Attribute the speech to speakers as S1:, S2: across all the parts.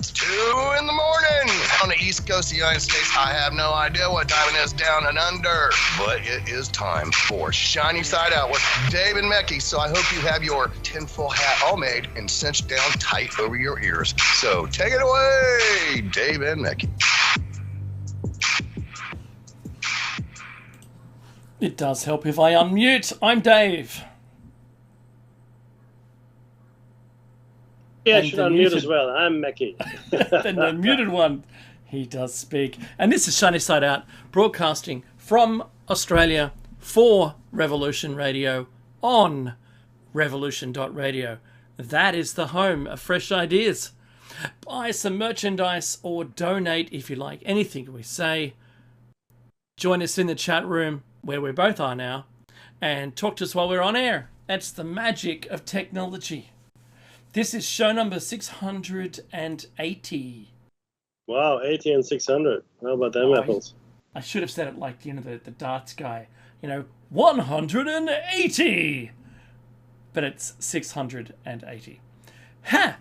S1: It's 2 in the morning on the East Coast of the United States. I have no idea what time it is down and under, but it is time for Shiny Side Out with Dave and Mecky. So I hope you have your tinfoil hat all made and cinched down tight over your ears. So take it away, Dave and Mecky.
S2: It does help if I unmute. I'm Dave.
S3: Yeah, I should unmute as well. I'm Mecky.
S2: Then the muted one, he does speak. And this is Shiny Side Out, broadcasting from Australia for Revolution Radio on revolution.radio. That is the home of fresh ideas. Buy some merchandise or donate if you like anything we say. Join us in the chat room, where we both are now, and talk to us while we're on air. That's the magic of technology. This is show number 680.
S3: Wow, 80 and 600. How about them apples?
S2: I should have said it like, the darts guy. 180. But it's 680. Ha!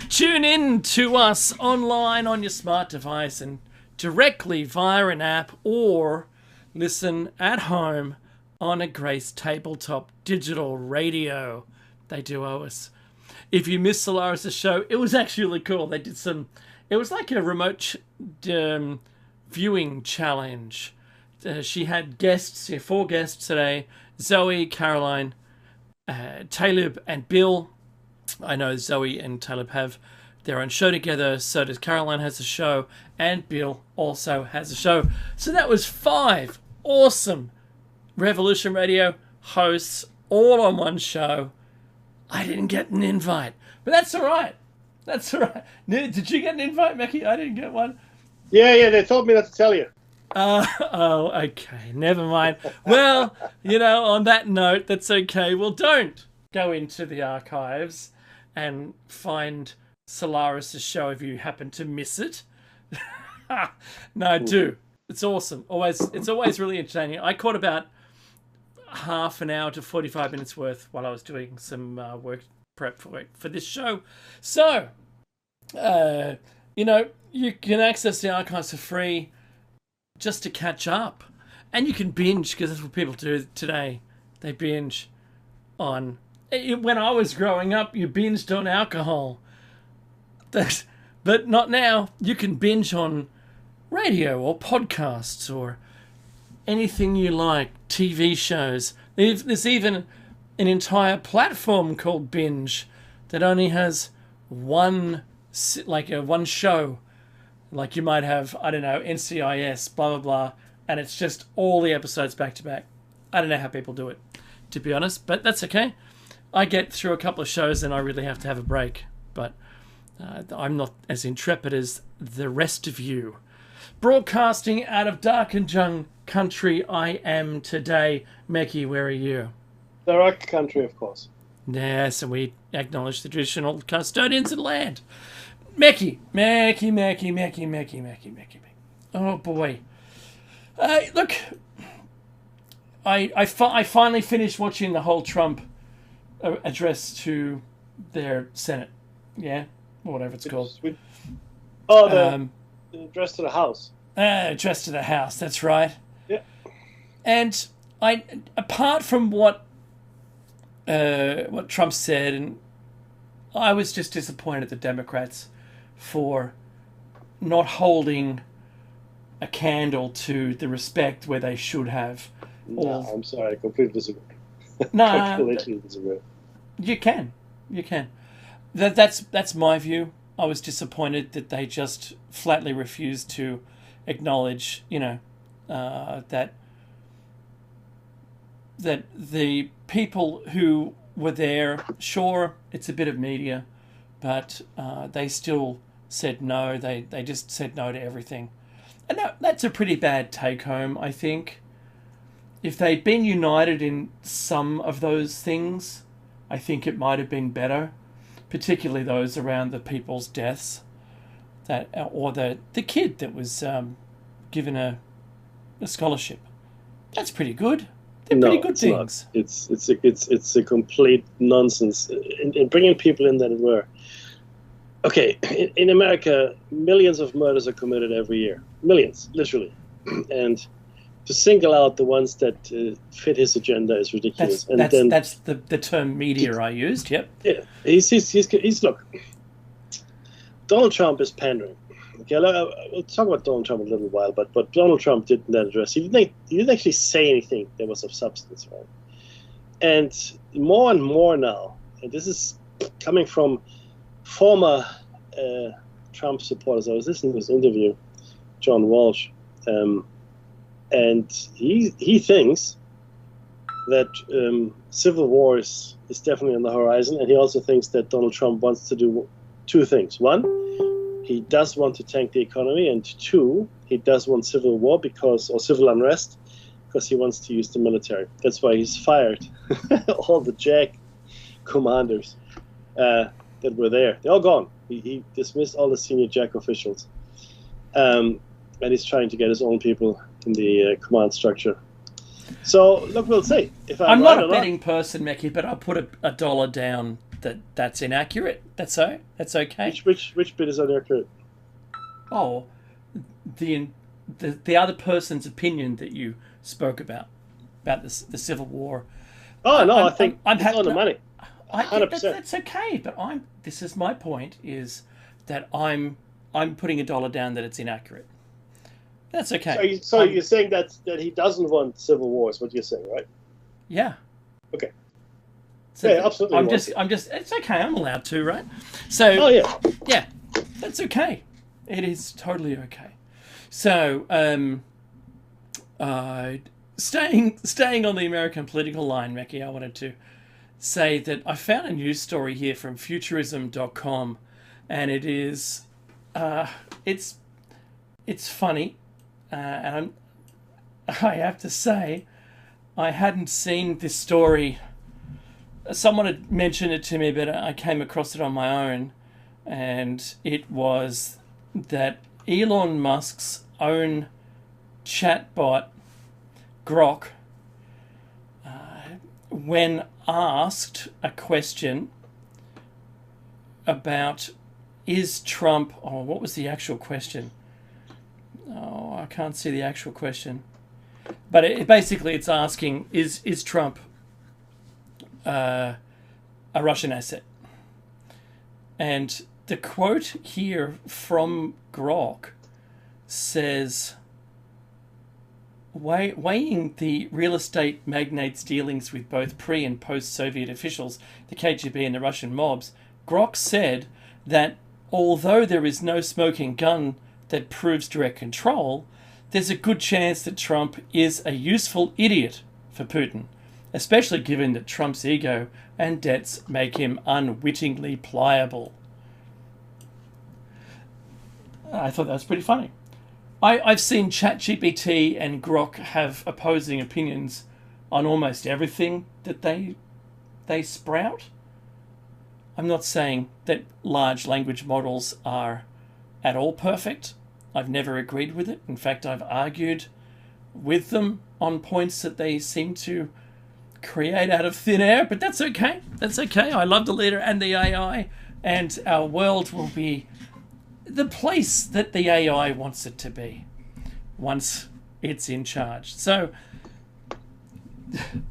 S2: Tune in to us online on your smart device and directly via an app, or listen at home on a Grace tabletop digital radio. They do owe us. If you missed Solaris' show, it was actually really cool. They did it was like a remote viewing challenge. She had guests, 4 guests today: Zoe, Caroline, Talib, and Bill. I know Zoe and Talib have their own show together. So does Caroline, has a show, and Bill also has a show. So that was 5 awesome Revolution Radio hosts all on one show. I didn't get an invite, but that's all right. That's all right. Did you get an invite, Mecky? I didn't get one.
S3: Yeah, they told me not to tell you.
S2: Oh, okay. Never mind. Well, on that note, that's okay. Well, don't go into the archives and find Solaris' show if you happen to miss it. No, do. It's awesome. It's always really entertaining. I caught about half an hour to 45 minutes worth while I was doing some prep for this show. So, you can access the archives for free just to catch up. And you can binge, because that's what people do today. They binge on... When I was growing up, you binged on alcohol. But not now. You can binge on radio or podcasts or anything you like, TV shows. There's even an entire platform called Binge that only has one show. Like you might have, I don't know, NCIS, blah, blah, blah, and it's just all the episodes back to back. I don't know how people do it, to be honest, but that's okay. I get through a couple of shows and I really have to have a break, but I'm not as intrepid as the rest of you. Broadcasting out of Dark and Jung country, I am today. Mecky, where are you?
S3: The rock country, of course.
S2: Yes, and we acknowledge the traditional custodians of the land. Mecky. Oh, boy. Look, I finally finished watching the whole Trump address to their Senate. Yeah? Or whatever it's called.
S3: Oh, the address to the House.
S2: Address to the House, that's right.
S3: Yeah.
S2: And apart from what Trump said, and I was just disappointed at the Democrats for not holding a candle to the respect where they should have.
S3: No, I'm sorry, I completely disagree.
S2: No,
S3: completely disagree.
S2: You can. That's my view. I was disappointed that they just flatly refused to acknowledge, that the people who were there, sure, it's a bit of media, but they still said no. They just said no to everything. And that's a pretty bad take-home, I think. If they'd been united in some of those things, I think it might have been better, particularly those around the people's deaths, or the kid that was given a scholarship. That's pretty good. They're pretty good things.
S3: It's a complete nonsense. In bringing people in that were Okay, in America, millions of murders are committed every year. Millions, literally. And to single out the ones that fit his agenda is ridiculous.
S2: That's the term media I used. Yep.
S3: Yeah, he's look. Donald Trump is pandering. Okay, we'll talk about Donald Trump in a little while, but Donald Trump didn't address. He didn't actually say anything that was of substance, right? And more now, and this is coming from former Trump supporters. I was listening to this interview, John Walsh, and he thinks that civil war is definitely on the horizon, and he also thinks that Donald Trump wants to do two things. One, he does want to tank the economy, and two, he does want civil war or civil unrest because he wants to use the military. That's why he's fired all the JAG commanders that were there. They're all gone. He dismissed all the senior JAG officials, and he's trying to get his own people in the command structure. So look, we'll see. If
S2: I'm not a betting person, Mecki, but I'll put a dollar down that's inaccurate. That's okay.
S3: Which bit is inaccurate?
S2: Oh, the other person's opinion that you spoke about the Civil War.
S3: Oh no, I think it's on the money.
S2: 100%. That's okay, but this is my point, is that I'm putting a dollar down that it's inaccurate. That's okay.
S3: So you're saying that he doesn't want civil war is what you're saying, right?
S2: Yeah.
S3: Okay.
S2: So
S3: yeah, absolutely.
S2: I'm just. It's okay. I'm allowed to, right? So.
S3: Oh yeah.
S2: Yeah, that's okay. It is totally okay. So, staying on the American political line, Mecki, I wanted to say that I found a news story here from Futurism.com, and it is, it's funny, and I have to say, I hadn't seen this story. Someone had mentioned it to me, but I came across it on my own, and it was that Elon Musk's own chatbot, Grok, when asked a question about is Trump... Oh, what was the actual question? Oh, I can't see the actual question. But basically it's asking, is Trump a Russian asset? And the quote here from Grok says, weighing the real estate magnate's dealings with both pre- and post-Soviet officials, the KGB and the Russian mobs, Grok said that although there is no smoking gun that proves direct control, there's a good chance that Trump is a useful idiot for Putin, especially given that Trump's ego and debts make him unwittingly pliable. I thought that was pretty funny. I've seen ChatGPT and Grok have opposing opinions on almost everything that they sprout. I'm not saying that large language models are at all perfect. I've never agreed with it. In fact, I've argued with them on points that they seem to create out of thin air, but that's okay. That's okay. I love the leader and the AI, and our world will be the place that the AI wants it to be once it's in charge. So,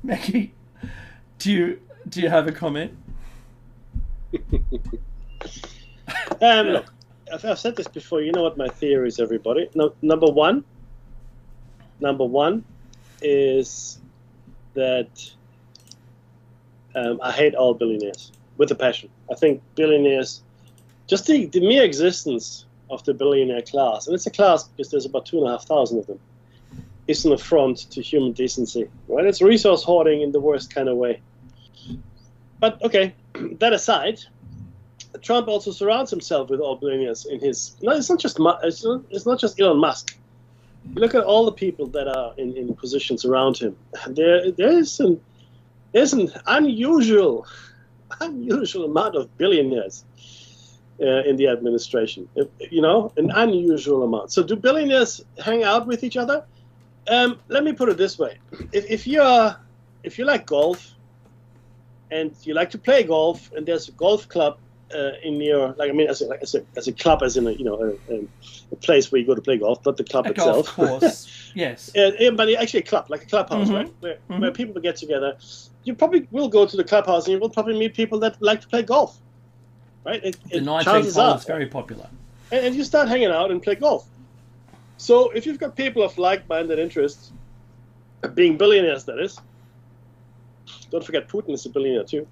S2: Mecki, do you have a comment?
S3: Look, I've said this before. You know what my theory is, everybody. No, number one is that I hate all billionaires with a passion. I think billionaires, just the mere existence of the billionaire class, and it's a class because there's about 2,500 of them, is an affront to human decency. Right? It's resource hoarding in the worst kind of way. But okay, that aside, Trump also surrounds himself with all billionaires in his. No, it's not just Elon Musk. You look at all the people that are in positions around him. There's an unusual amount of billionaires in the administration. An unusual amount. So do billionaires hang out with each other? Let me put it this way: if you like golf, and you like to play golf, and there's a golf club in your, like, I mean, as a club, as in a place where you go to play golf, not the club itself.
S2: Golf course, yes.
S3: But actually a club, like a clubhouse, right? Where people get together. You probably will go to the clubhouse and you will probably meet people that like to play golf, right?
S2: The 19th hole is very popular.
S3: And you start hanging out and play golf. So if you've got people of like-minded interests, being billionaires, that is, don't forget Putin is a billionaire too,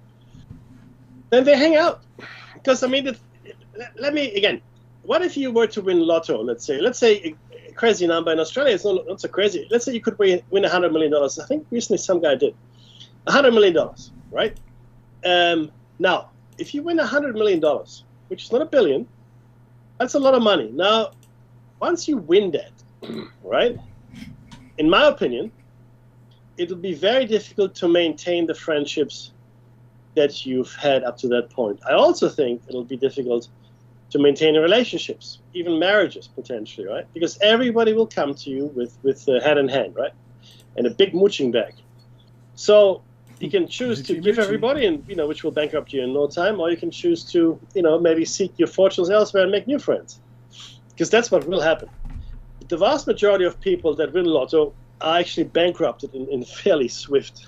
S3: then they hang out. Because, I mean, let me, again, what if you were to win lotto, let's say a crazy number in Australia, it's not so crazy. Let's say you could win $100 million. I think recently some guy did. $100 million, right? Now, if you win $100 million, which is not a billion, that's a lot of money. Now, once you win that, right, in my opinion, it'll be very difficult to maintain the friendships that you've had up to that point. I also think it'll be difficult to maintain relationships, even marriages potentially, right? Because everybody will come to you with hand in hand, right? And a big mooching bag. So you can choose to give everybody, and which will bankrupt you in no time, or you can choose to, maybe seek your fortunes elsewhere and make new friends. Because that's what will happen. The vast majority of people that win lotto are actually bankrupted in fairly swift,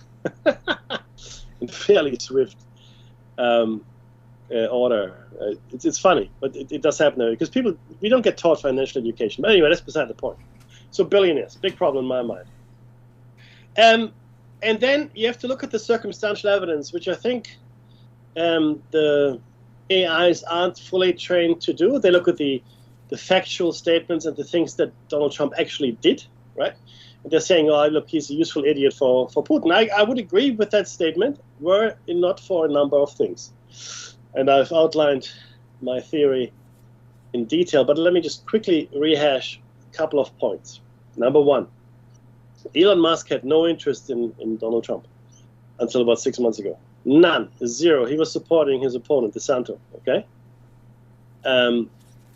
S3: order. It's funny, but it does happen there because we don't get taught financial education. But anyway, that's beside the point. So billionaires, big problem in my mind. And then you have to look at the circumstantial evidence, which I think the AIs aren't fully trained to do. They look at the factual statements and the things that Donald Trump actually did, right? And they're saying, oh, look, he's a useful idiot for Putin. I would agree with that statement, were it not for a number of things. And I've outlined my theory in detail, but let me just quickly rehash a couple of points. Number one, Elon Musk had no interest in Donald Trump until about 6 months ago. None. Zero. He was supporting his opponent, DeSantis. Okay?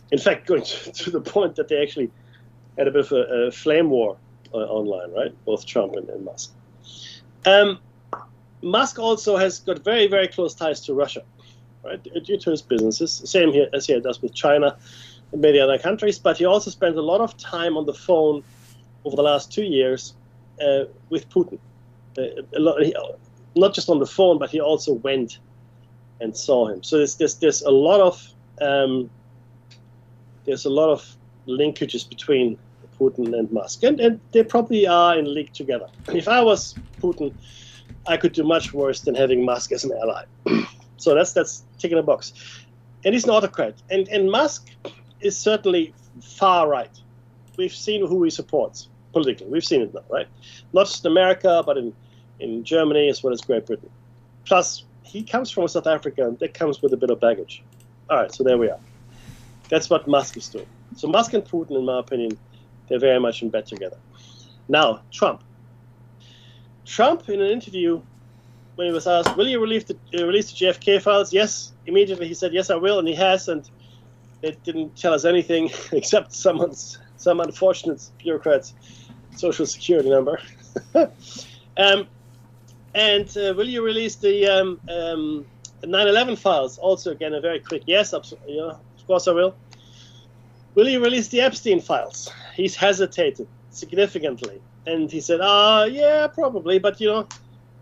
S3: In fact, going to the point that they actually had a bit of a flame war online, right? Both Trump and Musk. Musk also has got very, very close ties to Russia, right? Due to his businesses. Same here as he does with China and many other countries. But he also spent a lot of time on the phone over the last 2 years with Putin. Not just on the phone, but he also went and saw him. So there's a lot of linkages between Putin and Musk, and they probably are in league together. If I was Putin, I could do much worse than having Musk as an ally. So that's ticking a box. And he's an autocrat. And Musk is certainly far right. We've seen who he supports politically. We've seen it now, right? Not just in America, but in Germany as well as Great Britain. Plus, he comes from South Africa, and that comes with a bit of baggage. All right, so there we are. That's what Musk is doing. So Musk and Putin, in my opinion, they're very much in bed together. Now, Trump. Trump, in an interview, when he was asked, will you release the JFK files? Yes. Immediately he said, yes, I will, and he has, and it didn't tell us anything except some unfortunate bureaucrat's social security number. And will you release the 9/11 files? Also, again, a very quick yes, of course I will. Will you release the Epstein files? He's hesitated significantly. And he said, yeah, probably. But,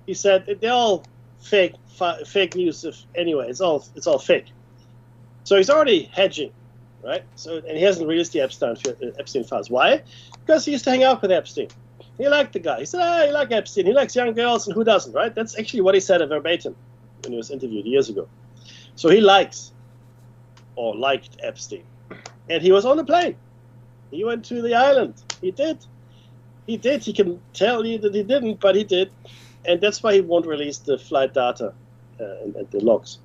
S3: he said they're all fake news. Anyway, it's all fake. So he's already hedging, right? So, and he hasn't released the Epstein files. Why? Because he used to hang out with Epstein. He liked the guy. He said, I like Epstein. He likes young girls, and who doesn't, right? That's actually what he said verbatim when he was interviewed years ago. So he liked Epstein. And he was on the plane. He went to the island. He did. He can tell you that he didn't, but he did. And that's why he won't release the flight data and the logs.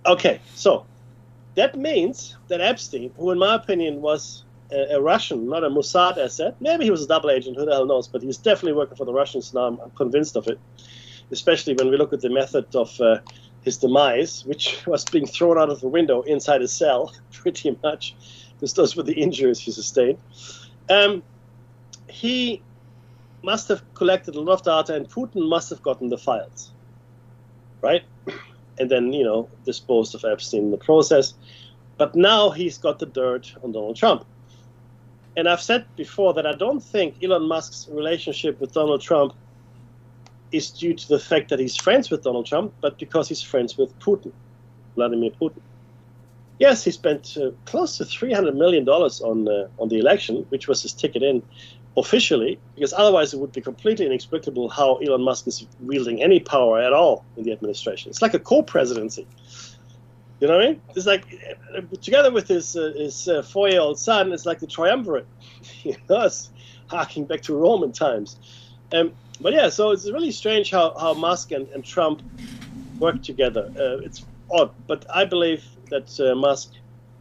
S3: Okay, so that means that Epstein, who in my opinion was a Russian, not a Mossad asset, maybe he was a double agent, who the hell knows, but he's definitely working for the Russians now, I'm convinced of it, especially when we look at the method of his demise, which was being thrown out of the window inside a cell, pretty much, because those were the injuries he sustained. He must have collected a lot of data, and Putin must have gotten the files, right? and then, disposed of Epstein in the process. But now he's got the dirt on Donald Trump. And I've said before that I don't think Elon Musk's relationship with Donald Trump is due to the fact that he's friends with Donald Trump, but because he's friends with Putin, Vladimir Putin. Yes, he spent close to $300 million on the election, which was his ticket in officially, because otherwise it would be completely inexplicable how Elon Musk is wielding any power at all in the administration. It's like a co-presidency. You know what I mean? It's like, together with his 4-year-old son, it's like the triumvirate. It's harking back to Roman times. But yeah, so it's really strange how Musk and Trump work together. It's odd, but I believe that Musk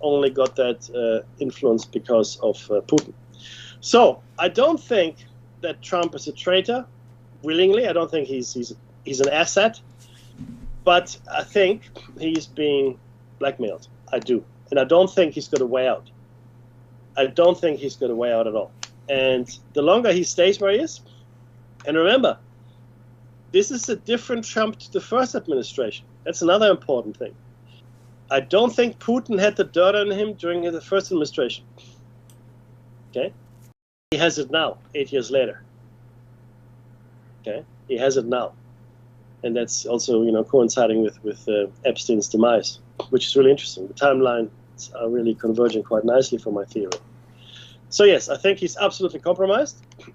S3: only got that influence because of Putin. So I don't think that Trump is a traitor willingly. I don't think he's an asset. But I think he's being blackmailed. I do. And I don't think he's got a way out. I don't think he's got a way out at all. And the longer he stays where he is, and remember, this is a different Trump to the first administration. That's another important thing. I don't think Putin had the dirt on him during the first administration. Okay? He has it now, 8 years later. Okay? He has it now. And that's also, coinciding with Epstein's demise, which is really interesting. The timelines are really converging quite nicely for my theory. So yes, I think he's absolutely compromised. I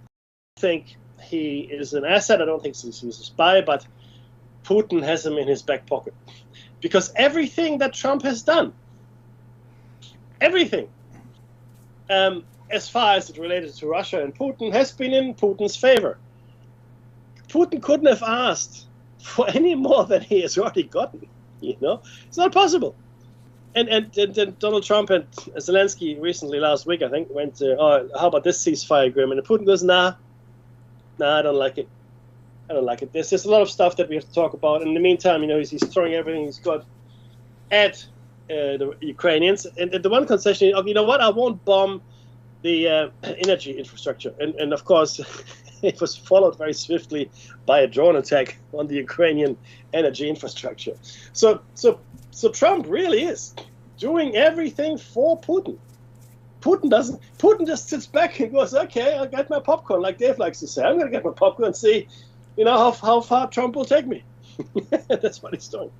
S3: think he is an asset. I don't think he's a spy, but Putin has him in his back pocket. Because everything that Trump has done, everything, as far as it related to Russia and Putin, has been in Putin's favor. Putin couldn't have asked for any more than he has already gotten. It's not possible. And Donald Trump and Zelensky recently, last week, I think, went, how about this ceasefire agreement? And Putin goes, nah, I don't like it. I don't like it. There's just a lot of stuff that we have to talk about. In the meantime, he's throwing everything he's got at the Ukrainians. And the one concession of, I won't bomb the energy infrastructure. And of course, it was followed very swiftly by a drone attack on the Ukrainian energy infrastructure. So Trump really is doing everything for Putin. Putin just sits back and goes, okay, I'll get my popcorn, like Dave likes to say. I'm going to get my popcorn and see, how far Trump will take me. That's what he's doing.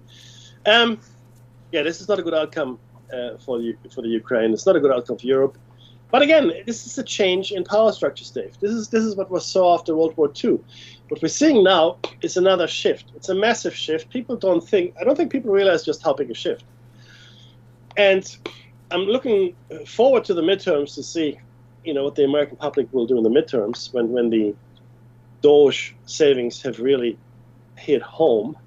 S3: This is not a good outcome for the Ukraine. It's not a good outcome for Europe. But again, this is a change in power structures, Dave. This is what was saw after World War II. What we're seeing now is another shift. It's a massive shift. I don't think people realize just how big a shift. And I'm looking forward to the midterms to see, what the American public will do in the midterms when the Doge savings have really hit home.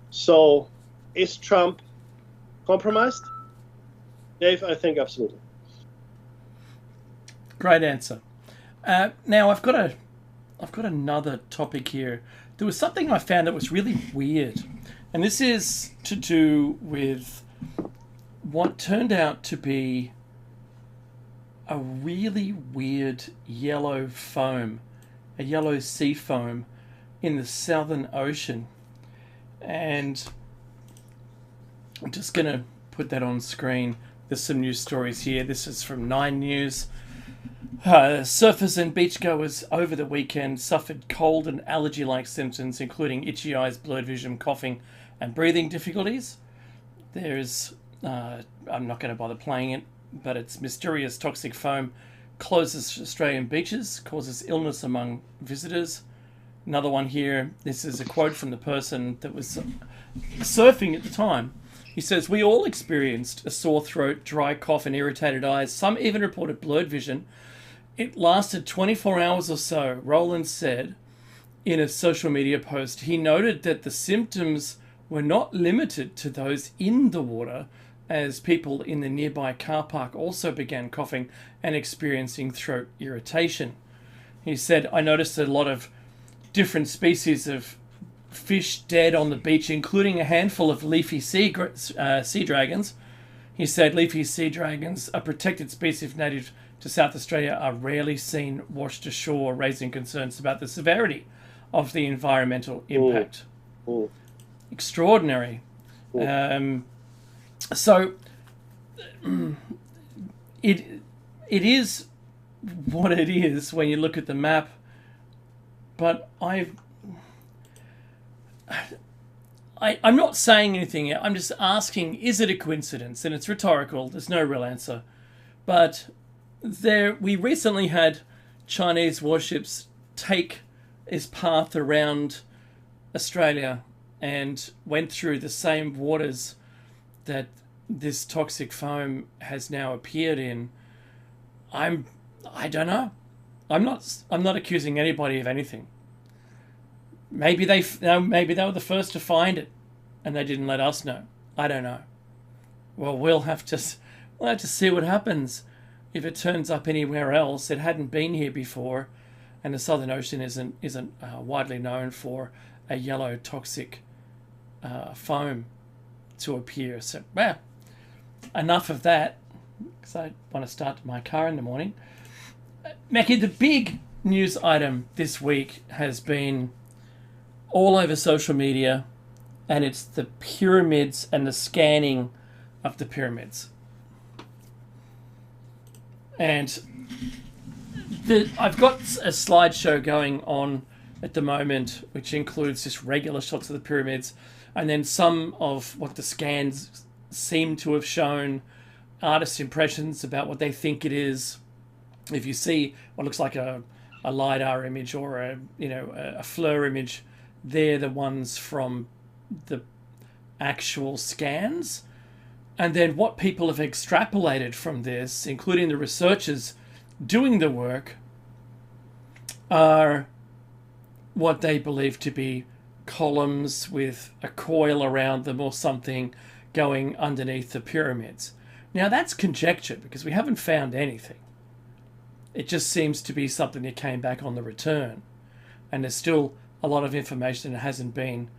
S3: So is Trump compromised? Dave, I think absolutely.
S2: Great answer. Now I've got another topic here. There was something I found that was really weird, and this is to do with what turned out to be a really weird yellow foam, a yellow sea foam in the Southern Ocean. And I'm just going to put that on screen. There's some news stories here. This is from 9 News. Surfers and beachgoers over the weekend suffered cold and allergy-like symptoms, including itchy eyes, blurred vision, coughing, and breathing difficulties. There's, I'm not going to bother playing it, but it's mysterious toxic foam closes Australian beaches, causes illness among visitors. Another one here. This is a quote from the person that was surfing at the time. He says, "We all experienced a sore throat, dry cough, and irritated eyes. Some even reported blurred vision. It lasted 24 hours or so," Roland said in a social media post. He noted that the symptoms were not limited to those in the water, as people in the nearby car park also began coughing and experiencing throat irritation. He said, "I noticed a lot of different species of fish dead on the beach, including a handful of leafy sea dragons." He said leafy sea dragons, a protected species native to South Australia, are rarely seen washed ashore, raising concerns about the severity of the environmental impact. Extraordinary. So it is what it is when you look at the map. But I'm not saying anything yet. I'm just asking, is it a coincidence? And it's rhetorical. There's no real answer. But we recently had Chinese warships take its path around Australia and went through the same waters that this toxic foam has now appeared in. I don't know. I'm not accusing anybody of anything. Maybe they were the first to find it, and they didn't let us know. I don't know. Well, we'll have to see what happens. If it turns up anywhere else, it hadn't been here before, and the Southern Ocean isn't widely known for a yellow toxic foam to appear. So, well, enough of that, because I want to start my car in the morning. Mackie, the big news item this week has been all over social media, and it's the pyramids and the scanning of the pyramids. And I've got a slideshow going on at the moment, which includes just regular shots of the pyramids, and then some of what the scans seem to have shown, artist impressions about what they think it is. If you see what looks like a LiDAR image or a FLIR image, they're the ones from the actual scans. And then what people have extrapolated from this, including the researchers doing the work, are what they believe to be columns with a coil around them or something going underneath the pyramids. Now that's conjecture because we haven't found anything. It just seems to be something that came back on the return. And there's still a lot of information that hasn't been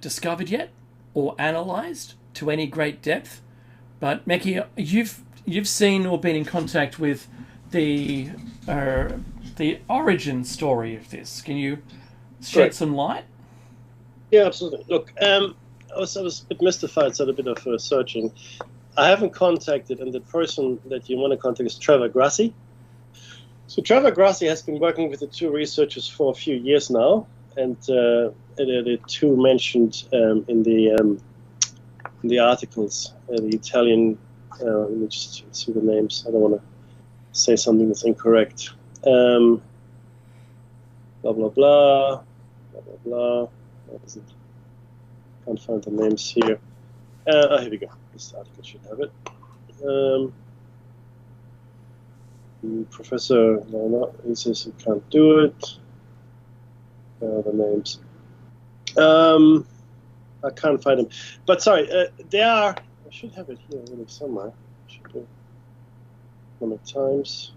S2: discovered yet or analysed to any great depth. But Mackie, you've seen or been in contact with the origin story of this. Can you shed some light?
S3: Yeah, absolutely. Look, I was a bit mystified, so I did a bit of searching. I haven't contacted, and the person that you want to contact is Trevor Grassi. So Trevor Grassi has been working with the two researchers for a few years now, and the two mentioned in the articles, the Italian, let me just see the names. I don't want to say something that's incorrect. Blah, blah, blah, blah, blah, blah. What is it? Can't find the names here. Here we go. This article should have it. Professor, no, he says he can't do it. The names. I can't find them. But sorry, they are. I should have it here really somewhere. Should be Economic Times.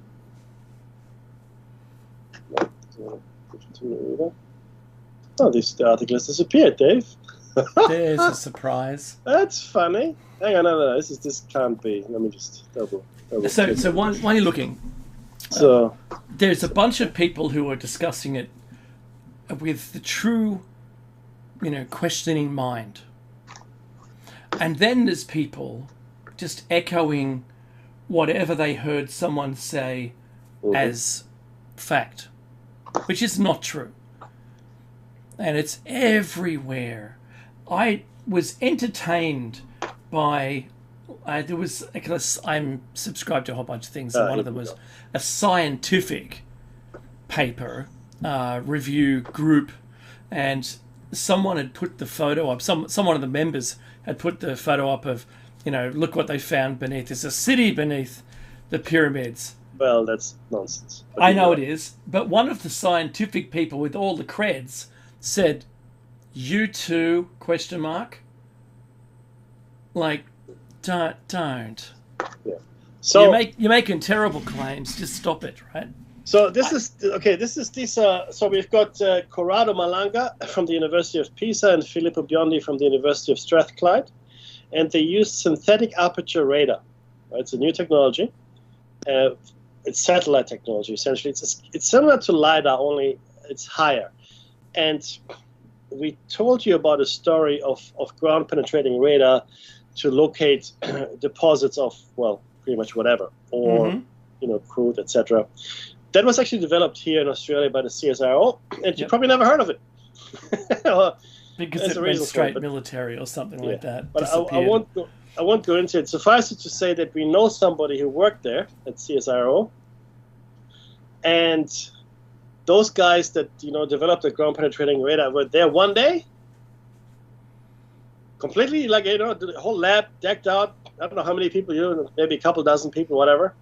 S3: No, oh, the article has disappeared, Dave.
S2: There's a surprise.
S3: That's funny. Hang on, no. This can't be. Let me just double.
S2: So while you're looking,
S3: so
S2: there's a bunch of people who are discussing it with the true, questioning mind, and then there's people just echoing whatever they heard someone say as fact, which is not true, and it's everywhere. I was entertained by I'm subscribed to a whole bunch of things, and one of them was a scientific paper review group, and someone had put the photo up. Someone of the members had put the photo up of, look what they found beneath. There's a city beneath the pyramids.
S3: Well, that's nonsense.
S2: I know it is, but one of the scientific people with all the creds said, "You too?" ? Like, don't.
S3: Yeah. So
S2: you're making terrible claims. Just stop it, right?
S3: So this is okay. So we've got Corrado Malanga from the University of Pisa and Filippo Biondi from the University of Strathclyde, and they used synthetic aperture radar. Right? It's a new technology. It's satellite technology essentially. It's similar to LiDAR, only it's higher. And we told you about a story of ground-penetrating radar to locate deposits of, well, pretty much whatever, or, crude, etc. That was actually developed here in Australia by the CSIRO, and you probably never heard of it.
S2: Because it went straight military or something like that.
S3: But I won't go into it. Suffice it to say that we know somebody who worked there at CSIRO, and those guys that developed the ground penetrating radar were there one day, completely the whole lab decked out. I don't know how many people, maybe a couple dozen people, whatever,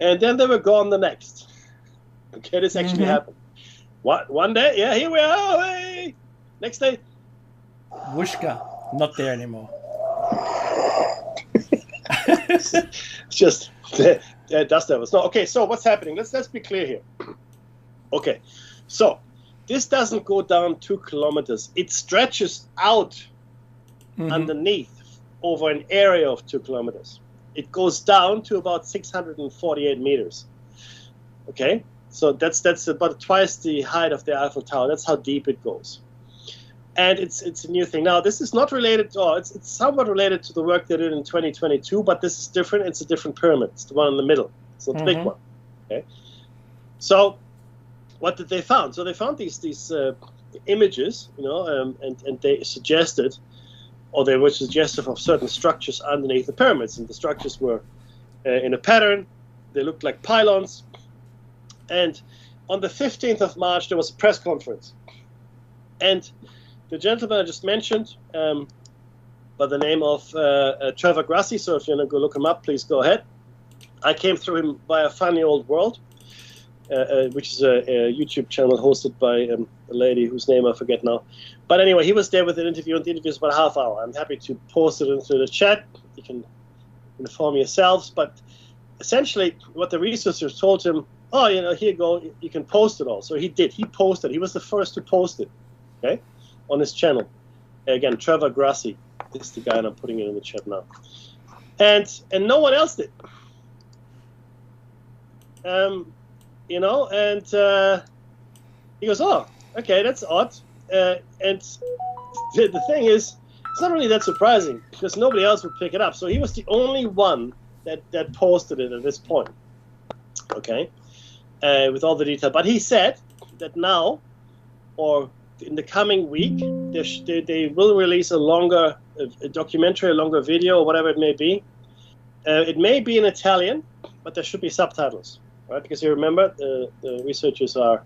S3: and then they were gone the next. Okay, this actually happened. What, one day? Yeah, here we are. Hey! Next day,
S2: Whooshka, not there anymore.
S3: Just dust devils. No, okay. So what's happening? Let's be clear here. Okay, so this doesn't go down 2 kilometers. It stretches out underneath over an area of 2 kilometers. It goes down to about 648 meters. Okay, so that's about twice the height of the Eiffel Tower. That's how deep it goes. And it's a new thing. Now, this is not related, it's somewhat related to the work they did in 2022, but this is different. It's a different pyramid. It's the one in the middle. It's not the big one. Okay. So what did they found? So they found these images, and they suggested, or they were suggestive of certain structures underneath the pyramids. And the structures were in a pattern. They looked like pylons. And on the 15th of March, there was a press conference. And the gentleman I just mentioned, by the name of Trevor Grassi, so if you want to go look him up, please go ahead. I came through him via Funny Old World, which is a YouTube channel hosted by a lady whose name I forget now. But anyway, he was there with an interview, and the interview is about a half hour. I'm happy to post it into the chat. You can inform yourselves. But essentially, what the researchers told him, here you go, you can post it all. So he did. He posted. He was the first to post it. Okay. On his channel. Again, Trevor Grassi is the guy, and I'm putting it in the chat now. And no one else did. And he goes, okay, that's odd. And the thing is, it's not really that surprising because nobody else would pick it up. So he was the only one that posted it at this point. Okay. With all the detail. But he said that now, or in the coming week, they will release a documentary, a longer video, or whatever it may be. It may be in Italian, but there should be subtitles, right? Because you remember, the researchers are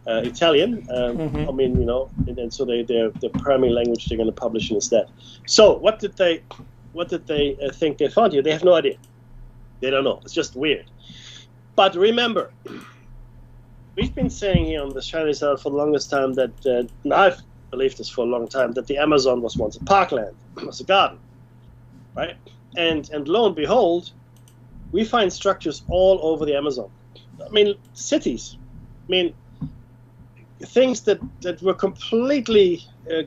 S3: Italian. I mean, and so the primary language they're going to publish instead. So what did they think they found here? They have no idea. They don't know. It's just weird. But remember, we've been saying here on the Chinese side for the longest time that, and I've believed this for a long time, that the Amazon was once a parkland, it was a garden, right? And lo and behold, we find structures all over the Amazon. I mean, cities. I mean, things that were completely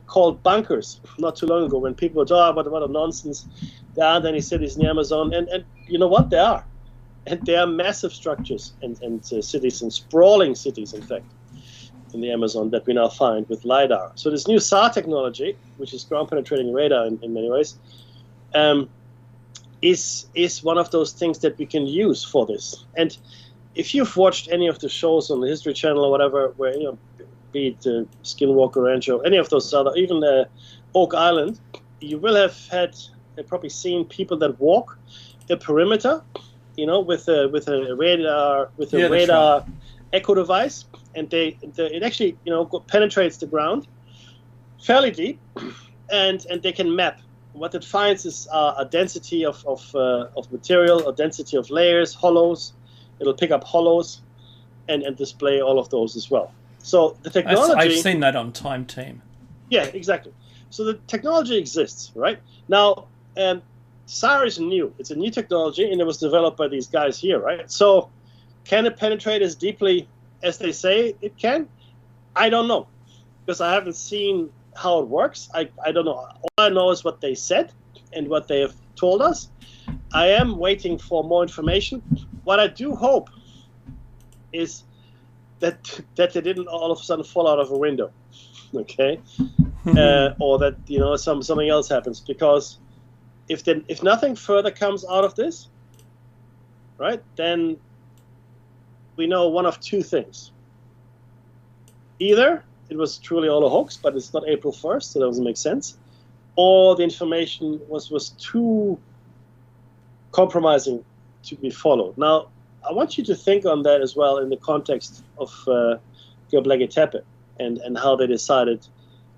S3: called bunkers not too long ago when people were talking about what a nonsense. There aren't any cities in the Amazon, and you know what? There are. And there are massive structures and cities, and sprawling cities, in fact, in the Amazon that we now find with LiDAR. So this new SAR technology, which is ground-penetrating radar in many ways, is one of those things that we can use for this. And if you've watched any of the shows on the History Channel or whatever, where, be it Skinwalker Ranch or any of those other, even Oak Island, you will have probably seen people that walk the perimeter, with a radar echo device, and it actually penetrates the ground fairly deep, and they can map. What it finds is a density of material, a density of layers, hollows. It'll pick up hollows, and display all of those as well. So the technology.
S2: I've seen that on Time Team.
S3: Yeah, exactly. So the technology exists, right? Now, SAR is new. It's a new technology, and it was developed by these guys here, right? So can it penetrate as deeply as they say it can? I don't know, because I haven't seen how it works. I don't know. All I know is what they said and what they have told us. I am waiting for more information. What I do hope is that they didn't all of a sudden fall out of a window. okay, or that something else happens. Because if nothing further comes out of this, right, then we know one of two things. Either it was truly all a hoax, but it's not April 1st, so that doesn't make sense, or the information was too compromising to be followed. Now, I want you to think on that as well in the context of Göbekli Tepe and how they decided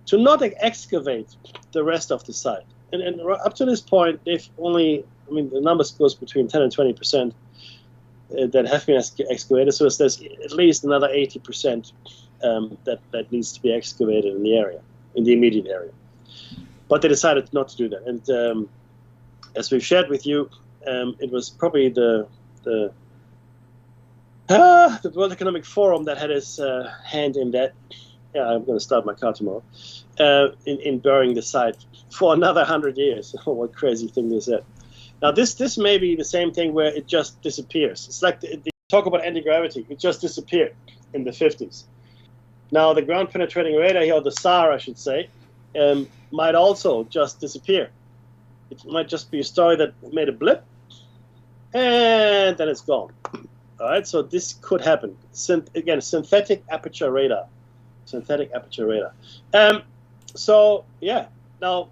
S3: to not excavate the rest of the site. And up to this point, they've only, the numbers goes between 10 and 20% that have been excavated. So there's at least another 80% that needs to be excavated in the area, in the immediate area. But they decided not to do that. And as we've shared with you, it was probably the World Economic Forum that had its hand in that. Yeah, I'm going to start my car tomorrow. In burying the site for another 100 years. What crazy thing is that? Now, this may be the same thing where it just disappears. It's like the talk about anti-gravity. It just disappeared in the 50s. Now, the ground-penetrating radar here, or the SAR, I should say, might also just disappear. It might just be a story that made a blip, and then it's gone. All right, so this could happen. Again, synthetic aperture radar. Synthetic aperture radar. So, yeah. Now,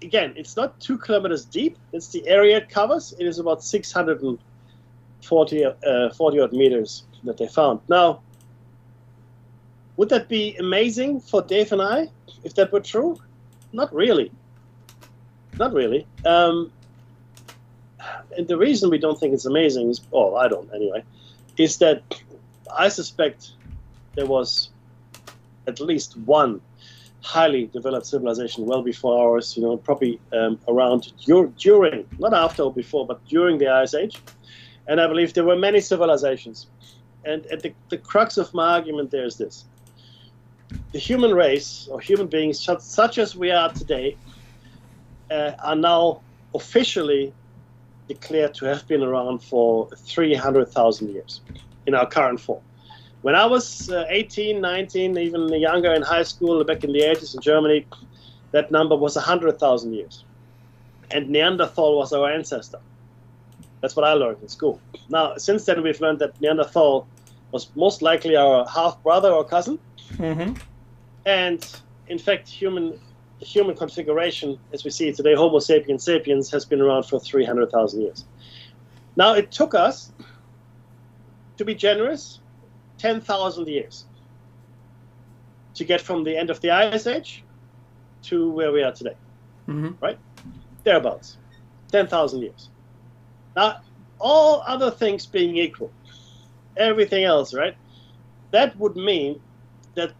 S3: again, it's not 2 kilometers deep. It's the area it covers. It is about 640 odd meters that they found. Now, would that be amazing for Dave and I, if that were true? Not really. Not really. And the reason we don't think it's amazing is, I don't anyway, is that I suspect there was at least one highly developed civilization well before ours, probably around during, not after or before, but during the Ice Age. And I believe there were many civilizations. And the crux of my argument there is this. The human race, or human beings such as we are today, are now officially declared to have been around for 300,000 years in our current form. When I was 18, 19, even younger in high school, back in the 80s in Germany, that number was 100,000 years. And Neanderthal was our ancestor. That's what I learned in school. Now, since then, we've learned that Neanderthal was most likely our half-brother or cousin. Mm-hmm. And, in fact, the human configuration, as we see it today, Homo sapiens sapiens, has been around for 300,000 years. Now, it took us, to be generous, 10,000 years to get from the end of the Ice Age to where we are today, right? Thereabouts, 10,000 years. Now, all other things being equal, everything else, right? That would mean that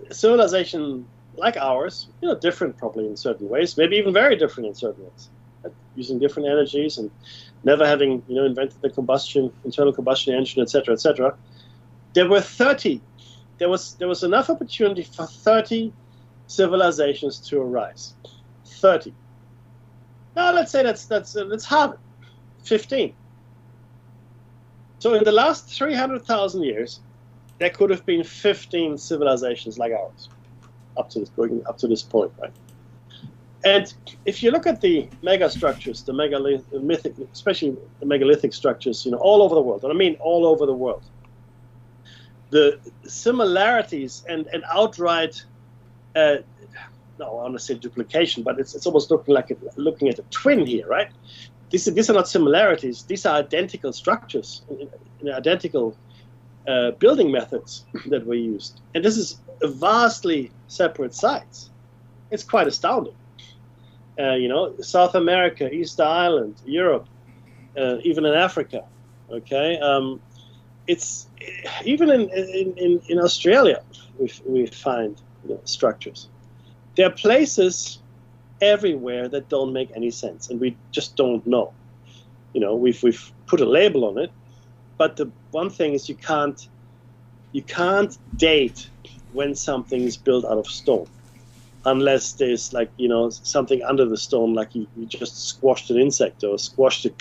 S3: a civilization like ours, different probably in certain ways, maybe even very different in certain ways, right? Using different energies and never having, invented the internal combustion engine, etc., etc. There were 30. There was enough opportunity for 30 civilizations to arise. 30. Now let's say let's have it. 15. So in the last 300,000 years, there could have been 15 civilizations like ours, going up to this point, right? And if you look at the mega structures, the megalithic, especially the megalithic structures, all over the world, and I mean all over the world, the similarities and outright, no, I want to say duplication, but it's almost looking at a twin here, right? These are not similarities; these are identical structures, identical building methods that were used, and this is vastly separate sites. It's quite astounding. South America, Easter Island, Europe, even in Africa. Okay. It's even in Australia we find structures. There are places everywhere that don't make any sense, and we just don't know. We've put a label on it, but the one thing is you can't date when something is built out of stone, unless there's something under the stone, like you just squashed an insect or squashed a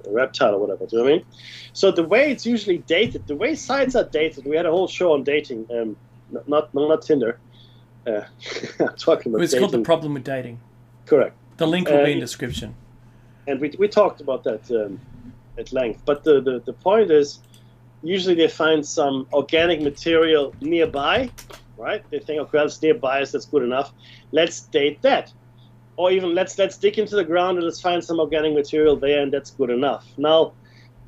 S3: reptile or whatever. Do you know what I mean? So the way it's usually dated, the way sites are dated, we had a whole show on dating, not Tinder, I'm talking about
S2: It's
S3: dating.
S2: called The Problem with Dating.
S3: Correct.
S2: The link will be in description.
S3: And we talked about that at length. But the point is, usually they find some organic material nearby, right? They think, okay, well, it's nearby, so that's good enough. Let's date that. Or even let's dig into the ground and let's find some organic material there, and that's good enough. Now,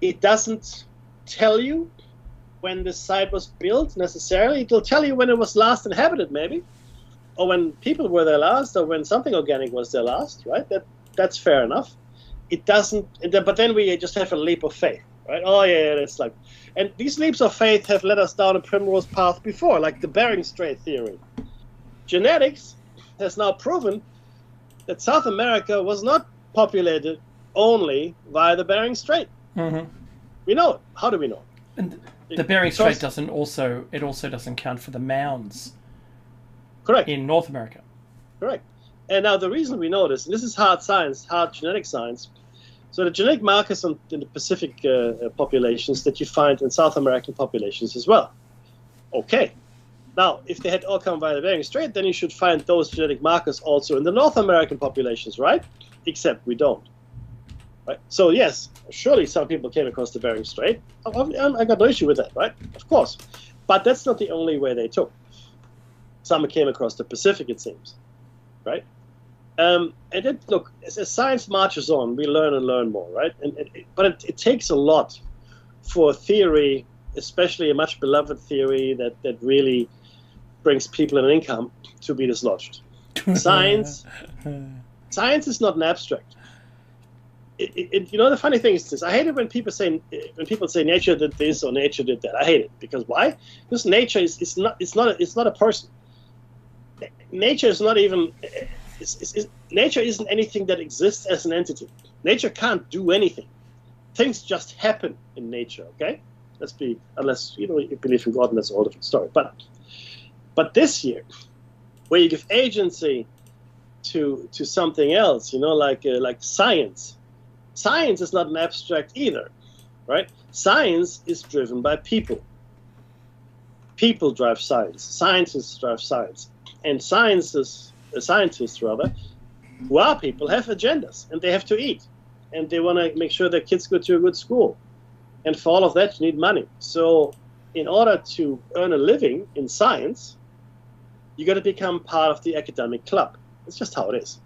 S3: it doesn't tell you when the site was built necessarily. It'll tell you when it was last inhabited, maybe, or when people were there last, or when something organic was there last, right? That's fair enough. It doesn't, but then we just have a leap of faith, right? Oh yeah, it's like, and these leaps of faith have led us down a primrose path before, like the Bering Strait theory. Genetics has now proven that South America was not populated only via the Bering Strait.
S2: Mm-hmm.
S3: We know it. How do we know?
S2: And the Bering Strait doesn't count for the mounds.
S3: Correct.
S2: In North America.
S3: Correct. And now the reason we know this, and this is hard science, hard genetic science. So the genetic markers in the Pacific populations that you find in South American populations as well. Okay. Now, if they had all come via the Bering Strait, then you should find those genetic markers also in the North American populations, right? Except we don't. Right? So yes, surely some people came across the Bering Strait. I got no issue with that, right? Of course. But that's not the only way they took. Some came across the Pacific, it seems, right? And then, look, as science marches on, we learn and learn more, right? But it takes a lot for a theory, especially a much beloved theory that really brings people an income, to be dislodged. Science is not an abstract. You know, the funny thing is this: I hate it when people say nature did this or nature did that. I hate it because why? Because nature is not a person. Nature is not even. Nature isn't anything that exists as an entity. Nature can't do anything. Things just happen in nature. Okay, unless you believe in God, and that's a whole different story. But this year, where you give agency to something else, like science. Science is not an abstract either, right? Science is driven by people. People drive science. Scientists drive science, and scientists, who are people, have agendas, and they have to eat, and they want to make sure their kids go to a good school, and for all of that, you need money. So, in order to earn a living in science, you got to become part of the academic club. It's just how it is,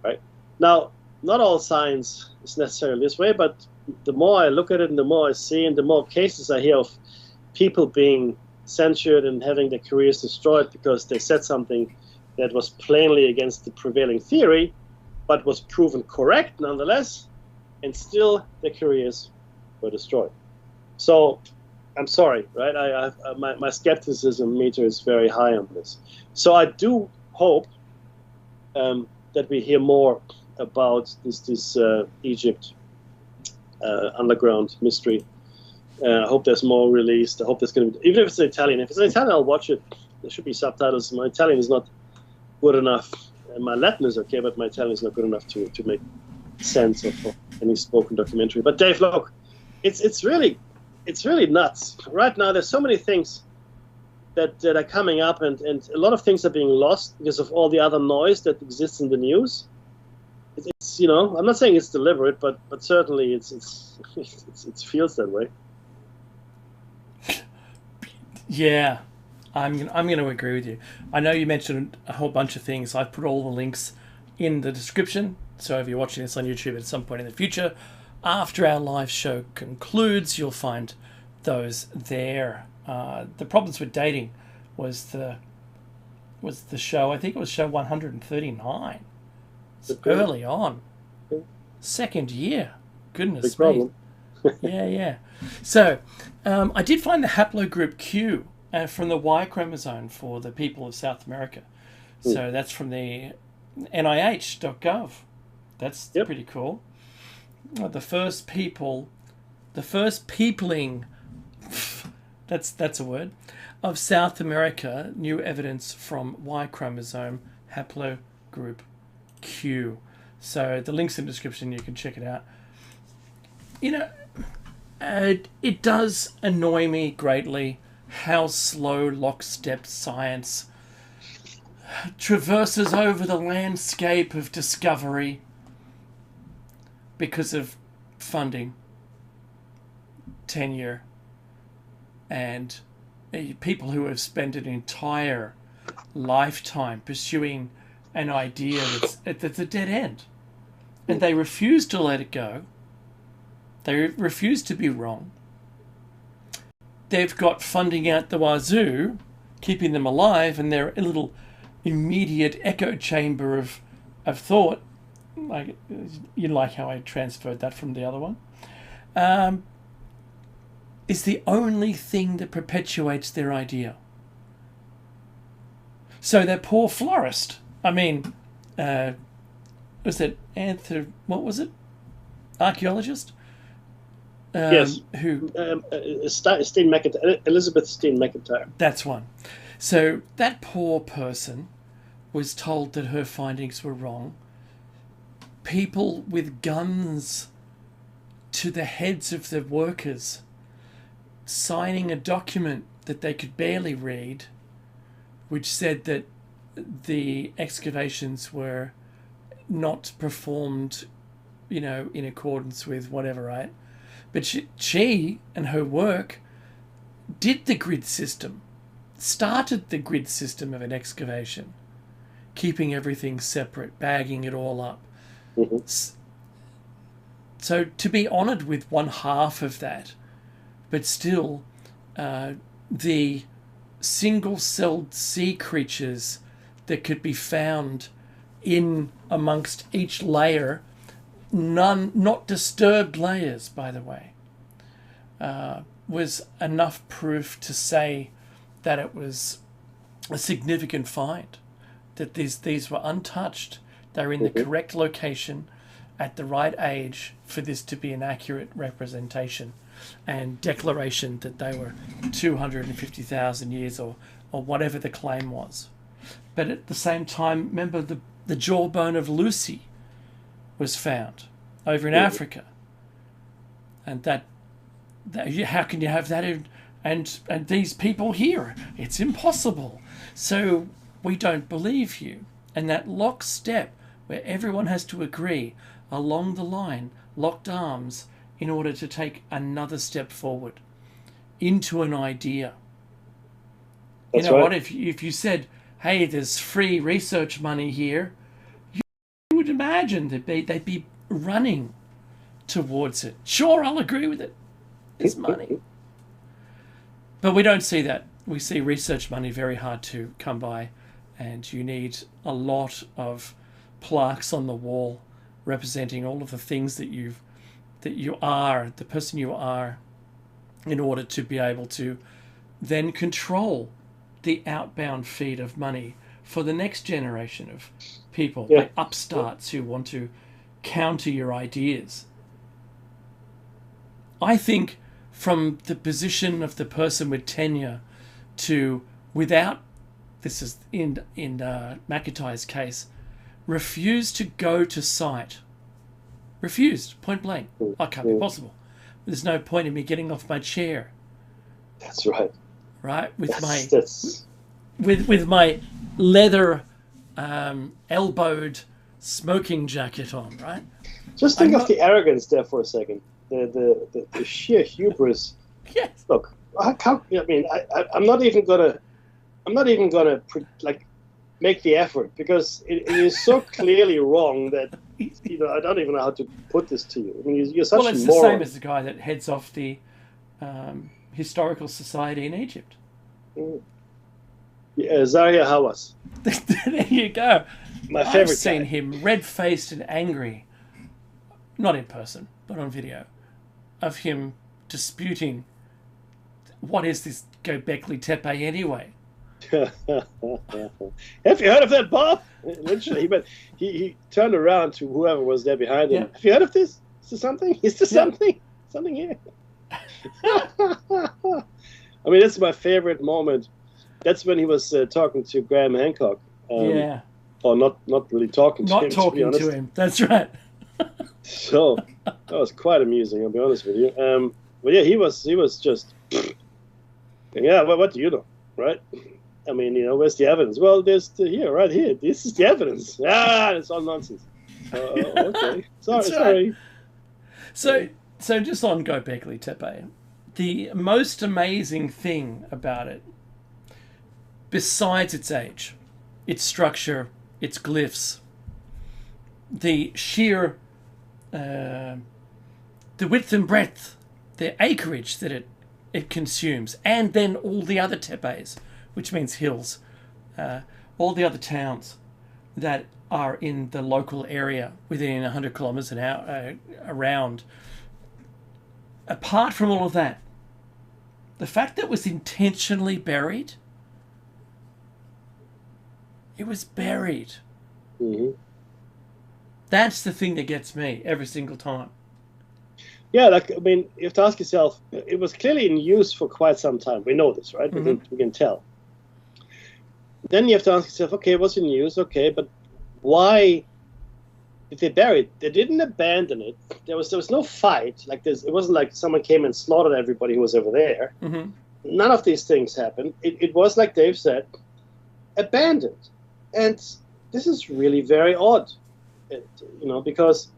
S3: right? Now, not all science is necessarily this way, but the more I look at it and the more I see and the more cases I hear of people being censured and having their careers destroyed because they said something that was plainly against the prevailing theory, but was proven correct nonetheless, and still their careers were destroyed. So I'm sorry, right? My skepticism meter is very high on this. So I do hope that we hear more about this Egypt underground mystery. I hope there's more released. I hope there's going to be, even if it's in Italian. If it's in Italian, I'll watch it. There should be subtitles. My Italian is not good enough. And my Latin is okay, but my Italian is not good enough to make sense of any spoken documentary. But Dave, look, it's really nuts. Right now, there's so many things that are coming up, and a lot of things are being lost because of all the other noise that exists in the news. It's I'm not saying it's deliberate, but certainly it feels that way.
S2: Yeah, I'm going to agree with you. I know you mentioned a whole bunch of things. I've put all the links in the description. So if you're watching this on YouTube at some point in the future, after our live show concludes, you'll find those there. The Problems with Dating was the show. I think it was show 139. It's early on. Second year. Goodness me. Yeah. So, I did find the haplogroup Q from the Y chromosome for the people of South America. So that's from the NIH.gov. That's pretty cool. The first peopling, that's a word, of South America, new evidence from Y chromosome haplogroup Q. So the link's in the description, you can check it out. It does annoy me greatly how slow lockstep science traverses over the landscape of discovery because of funding, tenure, and people who have spent an entire lifetime pursuing an idea that's a dead end. And they refuse to let it go. They refuse to be wrong. They've got funding out the wazoo, keeping them alive, and they're a little immediate echo chamber of thought. Like, you like how I transferred that from the other one? Is the only thing that perpetuates their idea. So that poor florist, I mean, was it what was it? Archaeologist?
S3: Yes.
S2: Who?
S3: Elizabeth Steen McIntyre.
S2: That's one. So that poor person was told that her findings were wrong. People with guns to the heads of the workers signing a document that they could barely read, which said that the excavations were not performed, in accordance with whatever, right? But she and her work did the grid system, started the grid system of an excavation, keeping everything separate, bagging it all up.
S3: Mm-hmm.
S2: So to be honoured with one half of that, but still the single-celled sea creatures that could be found in amongst each layer, not disturbed layers, by the way, was enough proof to say that it was a significant find, that these were untouched. They were in the correct location at the right age for this to be an accurate representation and declaration that they were 250,000 years or whatever the claim was. But at the same time, remember the jawbone of Lucy was found over in Africa. And that how can you have that and these people here? It's impossible. So we don't believe you. And that lockstep where everyone has to agree along the line, locked arms, in order to take another step forward into an idea.
S3: That's
S2: you know
S3: right.
S2: what? If you said, hey, there's free research money here, you would imagine that they'd be running towards it. Sure, I'll agree with it. There's money. But we don't see that. We see research money very hard to come by, and you need a lot of plaques on the wall representing all of the things that you are, the person you are, in order to be able to then control the outbound feed of money for the next generation of people, like upstarts who want to counter your ideas. I think from the position of the person with tenure to without, this is in McIntyre's case, refused to go to site. Refused, point blank. Oh, it can't be possible. There's no point in me getting off my chair.
S3: That's right.
S2: Right? With my leather elbowed smoking jacket on, right?
S3: Just think of the arrogance there for a second. The sheer hubris.
S2: Yes.
S3: Look, I'm not even gonna make the effort, because it is so clearly wrong that I don't even know how to put this to you. I mean, you're such a moron.
S2: Well, it's the same as the guy that heads off the Historical Society in Egypt.
S3: Zaria Hawass.
S2: There you go.
S3: My favorite.
S2: I've seen him red-faced and angry, not in person, but on video, of him disputing what is this Göbekli Tepe anyway.
S3: Have you heard of that, Bob? Literally, but he turned around to whoever was there behind him. Yeah. Have you heard of this? Is there something? Is there something? Something here. I mean, that's my favorite moment. That's when he was talking to Graham Hancock. Or not really talking to him.
S2: Not talking to him. That's right.
S3: So that was quite amusing, I'll be honest with you. But yeah, he was just, yeah, what do you know, right? I mean, where's the evidence? Well, here, right here. This is the evidence. It's all nonsense. Okay, sorry.
S2: So just on Göbekli Tepe, the most amazing thing about it, besides its age, its structure, its glyphs, the sheer, the width and breadth, the acreage that it consumes, and then all the other tepes, which means hills, all the other towns that are in the local area within 100 kilometers an hour around. Apart from all of that, the fact that it was intentionally buried, it was buried.
S3: Mm-hmm.
S2: That's the thing that gets me every single time.
S3: Yeah, you have to ask yourself, it was clearly in use for quite some time. We know this, right?
S2: Mm-hmm.
S3: We can tell. Then you have to ask yourself, okay, it was in use, okay, but why did they bury it? They didn't abandon it. There was no fight. It wasn't like someone came and slaughtered everybody who was over there.
S2: Mm-hmm.
S3: None of these things happened. It was, like Dave said, abandoned. And this is really very odd, because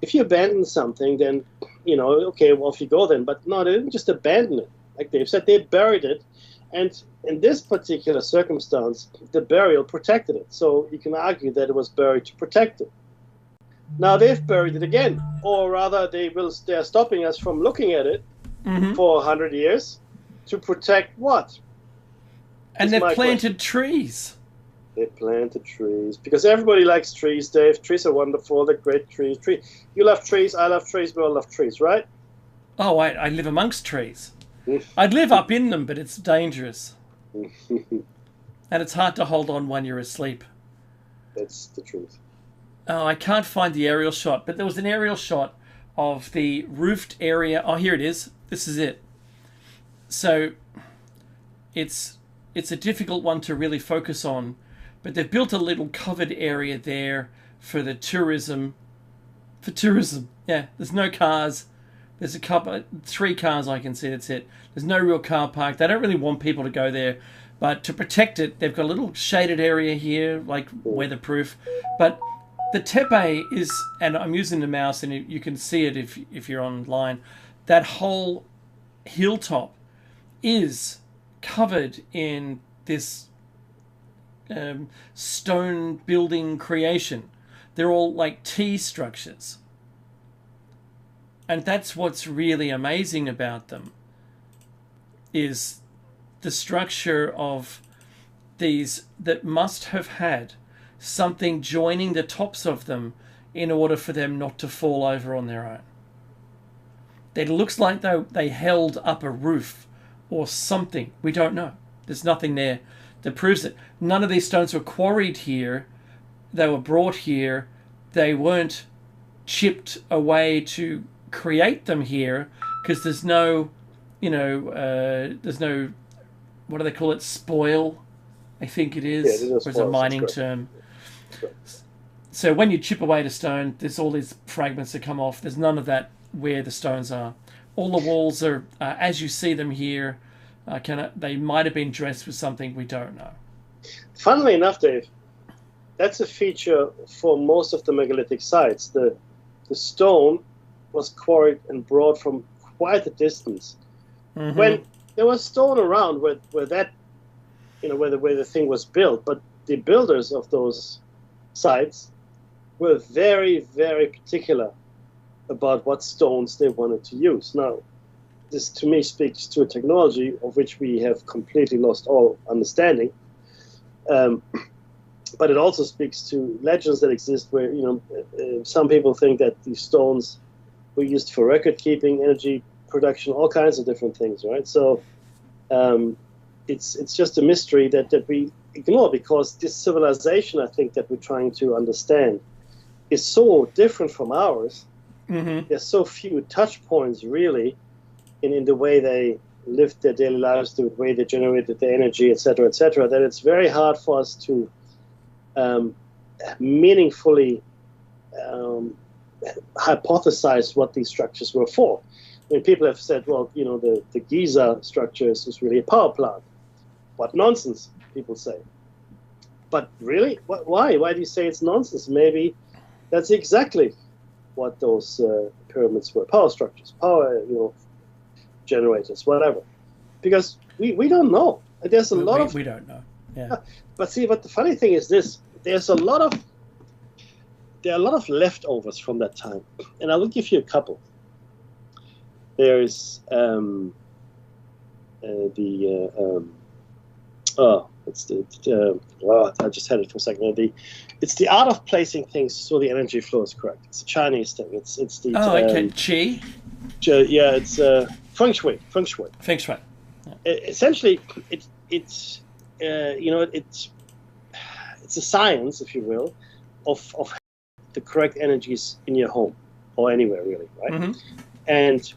S3: if you abandon something, then, okay, well, off you go then. But no, they didn't just abandon it. Like Dave said, they buried it. And in this particular circumstance, the burial protected it. So you can argue that it was buried to protect it. Now they've buried it again, or rather they're stopping us from looking at it for 100 years to protect what?
S2: And they've planted trees.
S3: They planted trees because everybody likes trees, Dave. Trees are wonderful. They're great trees. You love trees. I love trees. We all love trees, right?
S2: Oh, I live amongst trees. I'd live up in them, but it's dangerous. And it's hard to hold on when you're asleep.
S3: That's the truth.
S2: Oh, I can't find the aerial shot, but there was an aerial shot of the roofed area. Oh, here it is. This is it. So it's a difficult one to really focus on, but they've built a little covered area there for the tourism. For tourism, yeah. There's no cars. There's 3 cars I can see. That's it. There's no real car park. They don't really want people to go there, but to protect it, they've got a little shaded area here, like weatherproof. But the tepe is, and I'm using the mouse, and you can see it if you're online. That whole hilltop is covered in this stone building creation. They're all like T structures. And that's what's really amazing about them, is the structure of these that must have had something joining the tops of them in order for them not to fall over on their own. It looks like they held up a roof or something. We don't know. There's nothing there that proves it. None of these stones were quarried here. They were brought here. They weren't chipped away to create them here, because there's no, there's no, what do they call it, spoil, I think it is,
S3: yeah,
S2: or it's a mining term. So when you chip away the stone, there's all these fragments that come off. There's none of that where the stones are. All the walls are, as you see them here, they might have been dressed with something, we don't know.
S3: Funnily enough, Dave, that's a feature for most of the megalithic sites. The stone was quarried and brought from quite a distance. Mm-hmm. When there was stone around where that, where the thing was built, but the builders of those sites were very, very particular about what stones they wanted to use. Now, this to me speaks to a technology of which we have completely lost all understanding. But it also speaks to legends that exist where, some people think that these stones were used for record keeping, energy production, all kinds of different things, right? So it's just a mystery that we ignore, because this civilization, I think, that we're trying to understand is so different from ours. Mm-hmm. There's so few touch points, really, in the way they lived their daily lives, the way they generated their energy, et cetera, that it's very hard for us to meaningfully hypothesize what these structures were for. I mean, people have said, well, the GIZA structure is really a power plant. What nonsense. people say. But really, why? Why do you say it's nonsense? Maybe that's exactly what those pyramids were: power structures, power, generators, whatever. Because we don't know. There's a lot of
S2: we don't know. Yeah.
S3: But see, but the funny thing is this: there are a lot of leftovers from that time, and I will give you a couple. There's I just had it for a second. It's the art of placing things so the energy flow is correct. It's a Chinese thing. It's the
S2: Qi.
S3: Yeah, it's feng shui. Feng shui.
S2: Feng shui. Yeah.
S3: Essentially, it's a science, if you will, of the correct energies in your home or anywhere really, right? Mm-hmm. And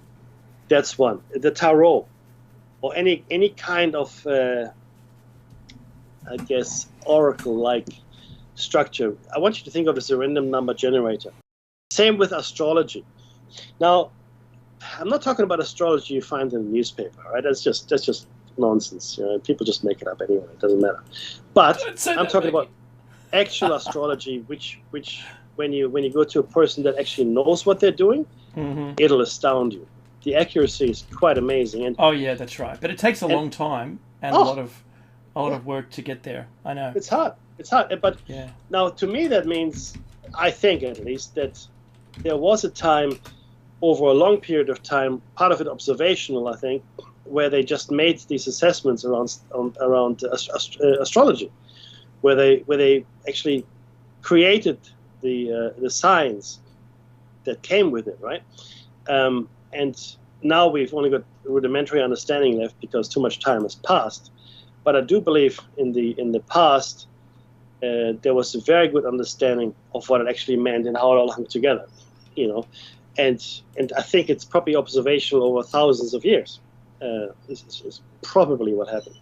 S3: that's one. The tarot or any kind of I guess oracle-like structure. I want you to think of it as a random number generator. Same with astrology. Now, I'm not talking about astrology you find in the newspaper, right? That's just nonsense. People just make it up anyway. It doesn't matter. But I'm talking about actual astrology, which when you go to a person that actually knows what they're doing, mm-hmm. it'll astound you. The accuracy is quite amazing. And
S2: oh yeah, that's right. But it takes a long time and a lot of work to get there. I know.
S3: It's hard. But now to me that means, I think at least, that there was a time over a long period of time, part of it observational, I think, where they just made these assessments around astrology, where they actually created the signs that came with it, right? And now we've only got rudimentary understanding left because too much time has passed. But I do believe in the past there was a very good understanding of what it actually meant and how it all hung together, And I think it's probably observational over thousands of years. This is probably what happened.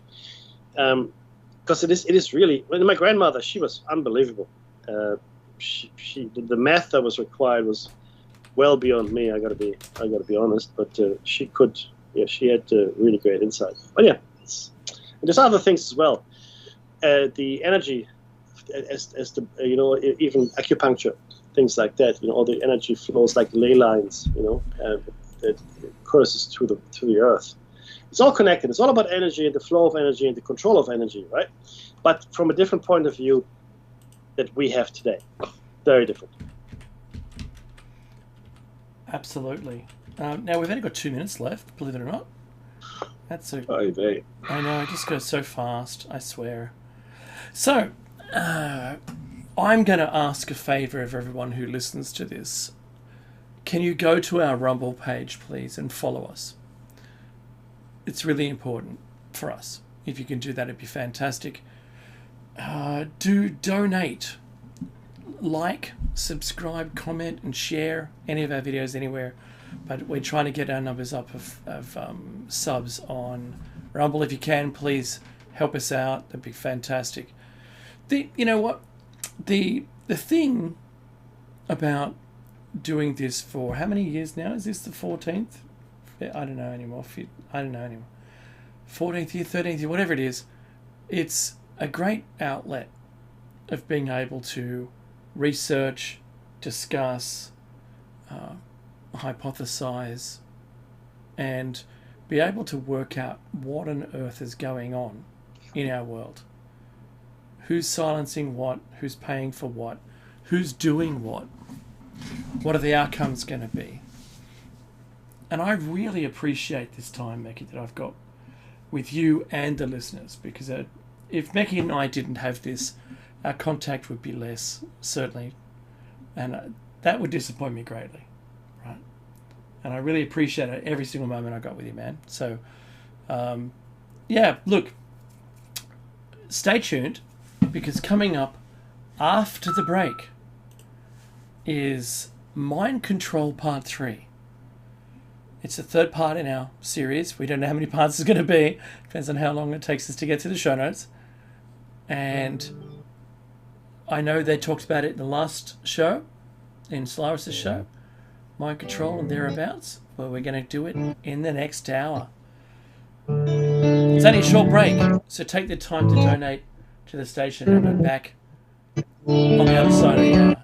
S3: Because it is really. Well, my grandmother, she was unbelievable. The math that was required was well beyond me. I gotta be honest. But she could. Yeah, she had really great insight. But yeah, and there's other things as well. The energy, as the even acupuncture. Things like that, all the energy flows like ley lines, that courses through the earth. It's all connected. It's all about energy and the flow of energy and the control of energy, right? But from a different point of view that we have today. Very different.
S2: Absolutely. Now we've only got 2 minutes left, believe it or not. That's so.
S3: I
S2: know, it just goes so fast, I swear. So, I'm going to ask a favour of everyone who listens to this. Can you go to our Rumble page, please, and follow us? It's really important for us. If you can do that, it'd be fantastic. Do donate. Like, subscribe, comment, and share any of our videos anywhere. But we're trying to get our numbers up of subs on Rumble. If you can, please help us out. That'd be fantastic. You know what? The thing about doing this for how many years now? Is this the 14th? I don't know anymore. 14th year, 13th year, whatever it is. It's a great outlet of being able to research, discuss, hypothesize, and be able to work out what on earth is going on in our world. Who's silencing what? Who's paying for what? Who's doing what? What are the outcomes going to be? And I really appreciate this time, Mekki, that I've got with you and the listeners, because if Mekki and I didn't have this, our contact would be less, certainly. And that would disappoint me greatly, right? And I really appreciate it every single moment I got with you, man. So, look, stay tuned. Because coming up after the break is Mind Control Part 3. It's the third part in our series. We don't know how many parts it's going to be. Depends on how long it takes us to get to the show notes. And I know they talked about it in the last show, in Solaris's show, Mind Control and thereabouts. But we're going to do it in the next hour. It's only a short break, so take the time to donate to the station and we're back on the other side of the hour.